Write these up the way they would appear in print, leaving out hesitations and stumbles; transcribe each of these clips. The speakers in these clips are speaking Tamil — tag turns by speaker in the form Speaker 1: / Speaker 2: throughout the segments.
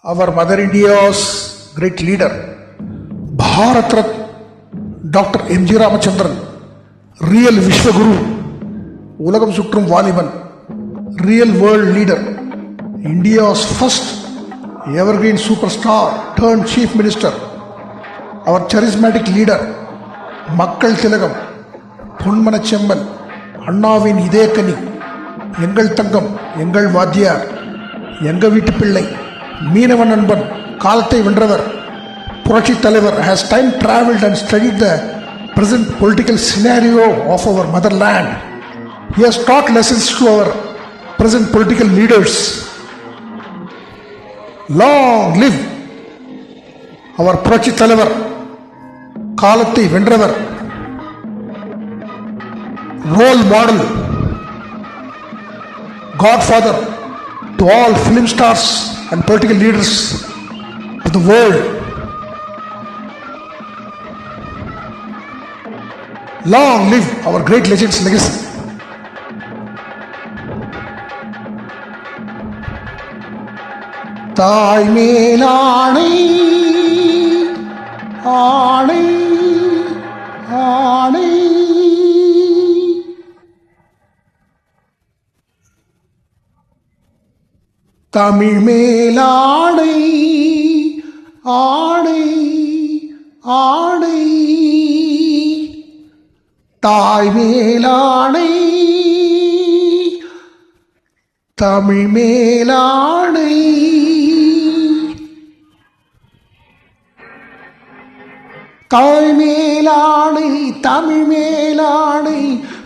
Speaker 1: our Mother India's great leader, Bharat Ratna Dr. M.G. Ramachandran, real Vishwaguru, Ulagam Sutrum Valiban, real world leader, India's first evergreen superstar turned chief minister, our charismatic leader, Makkal Tilagam, Punmanachemman, Annavin Idekani, Engal Tangam, Engal Vadyar, Enga Vittu Pillai, Meenavan Nanban, Kalathai Vendravar, Purachi Thalaivar has time travelled and studied the present political scenario of our motherland. He has taught lessons to our present political leaders. Long live our Purachi Thalaivar, Kalathai Vendravar, role model, godfather to all film stars and political leaders of the world. Long live our great legend's legacy. தாய் மேல் ஆணை ஆணை ஆணை தமிழ் மேல் ஆணை ஆணை ஆணை தாய் மேல் ஆணை தமிழ் மேல் ஆணை தாய் மேலாணை தமிழ் மேலாணை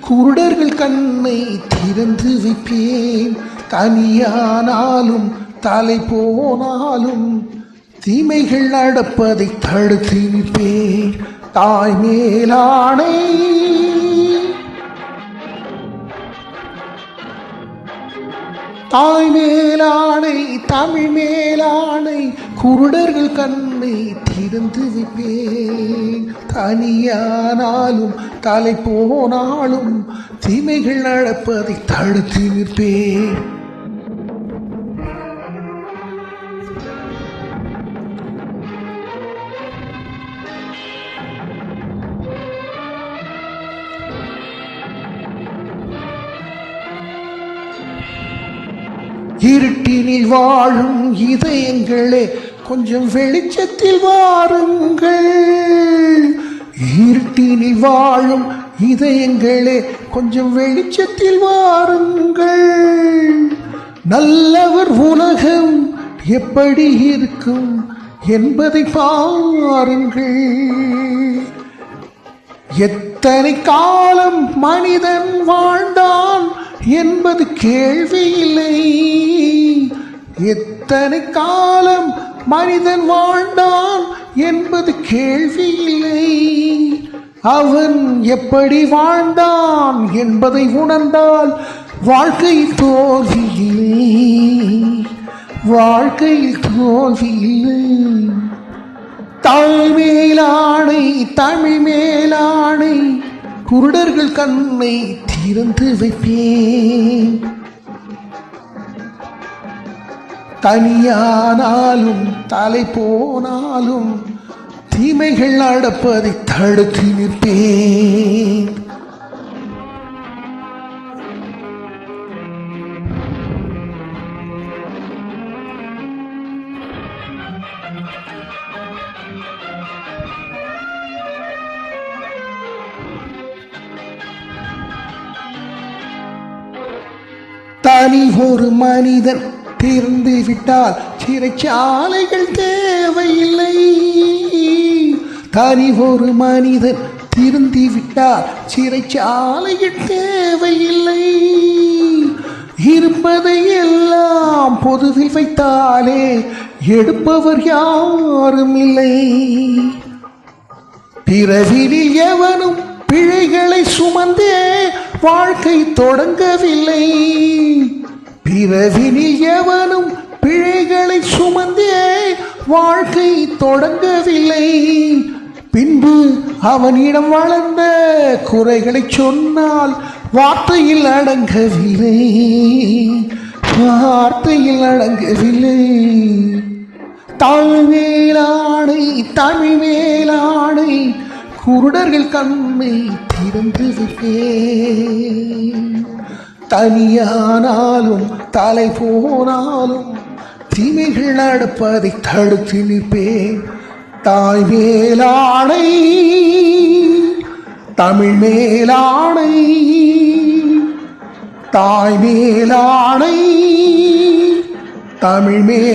Speaker 1: குருடர்கள் கண்ணை திறந்து வைப்பேன் தனியானாலும் தலை போனாலும் தீமைகள் நடப்பதை தடுத்து நிற்பேன் தாய் மேலாணை தாய் மேலாணை தமிழ் மேலாணை குருடர்கள் கண்ணை திறந்து வைப்பேன் தனியானாலும் தலை போனாலும் தீமைகள் நடப்பதை தடுத்து நிற்பேன். இருட்டினில் வாழும் இதயங்களே கொஞ்சம் வெளிச்சத்தில் வாருங்கள். இருட்டினில் வாழும் இதயங்களே கொஞ்சம் வெளிச்சத்தில் வாருங்கள். நல்லவர் உலகம் எப்படி இருக்கும் என்பதை பாருங்கள். எத்தனை காலம் மனிதன் வாழ்ந்தான் என்பது கேள்வி இல்லை. எத்தனை காலம் மனிதன் வாழ்ந்தான் என்பது கேள்வி இல்லை. அவன் எப்படி வாழ்ந்தான் என்பதை உணர்ந்தால் வாழ்க்கையில் தோல்வி இல்லை. வாழ்க்கையில் தோல்வி இல்லை. தாய் மேலாணை தமிழ் மேலாணை குருடர்கள் கண்ணை திறந்து வைப்பேன் தனியானாலும் தலை போனாலும் தீமைகள் நடப்பதை தடுத்து நிற்பேன். தனி ஒரு மனிதன் திறந்து விட்டால் சிறைச்சாலைகள் தேவையில்லை. தனி ஒரு மனிதன் திறந்து விட்டால் சிறைச்சாலைகள் தேவையில்லை. இருப்பதை எல்லாம் பொதுவில் வைத்தாலே எடுப்பவர் யாரும் இல்லை. பிறவினில் எவனும் பிழைகளை சுமந்தே வாழ்க்கை தொடங்கவில்லை. பிறவினில் எவனும் பிழைகளை சுமந்தே வாழ்க்கை தொடங்கவில்லை. பின்பு அவனிடம் வளர்ந்த குறைகளை சொன்னால் வார்த்தையில் அடங்கவில்லை. வார்த்தையில் அடங்கவில்லை. தாய் மேலாடை தமிழ் மேலாடை குருடர்கள் கண்ணை திறந்திருப்பேன். தனியானாலும் தலை போனாலும் தீமைகள் நடப்பதை தடுத்து நிற்பேன். தாய் மேலாடை தமிழ் மேலாடை தாய் மேலாடை தமிழ்